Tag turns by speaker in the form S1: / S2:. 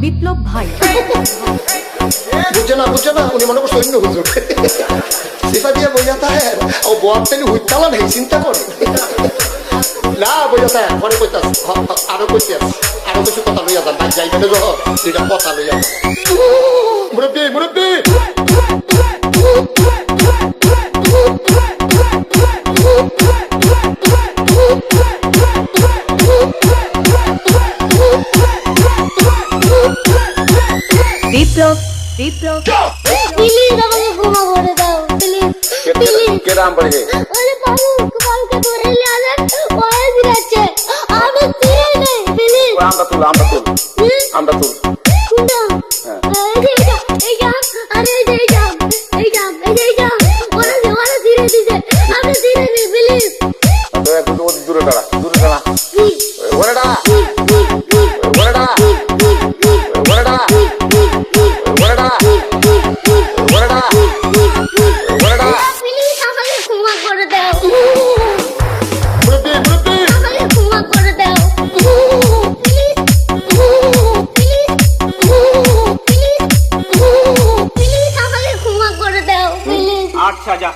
S1: বিপ্লব ভাই
S2: বুঝছে না উনি মনে করছে অন্য হুজুর সিফা দিয়ে বইয়া থাকে ও বয়ার তেলি হুইতালা নেই চিন্তা করে না বইয়া থাকে পরে কইতাস আরো কইতে আরো কিছু কথা লইয়া যান ভাই যাইবে না যখন দুইটা কথা লইয়া মুরব্বী
S1: বিপ্লব
S3: প্লিজ আমাকে ক্ষমা করে দাও প্লিজ
S4: কেডা আম পড়ে
S3: ওরে পালকে ধরে নিয়ে আসেন ওরে দিচ্ছে আমি চিনি নেই প্লিজ
S4: আমরা তুল
S3: এই জাম আরে এই জাম ওরে ধীরে দিছে আমি চিনি নেই প্লিজ
S4: একটু দূরে দাঁড়া ওরে দাঁড়া
S5: আচ্ছা যা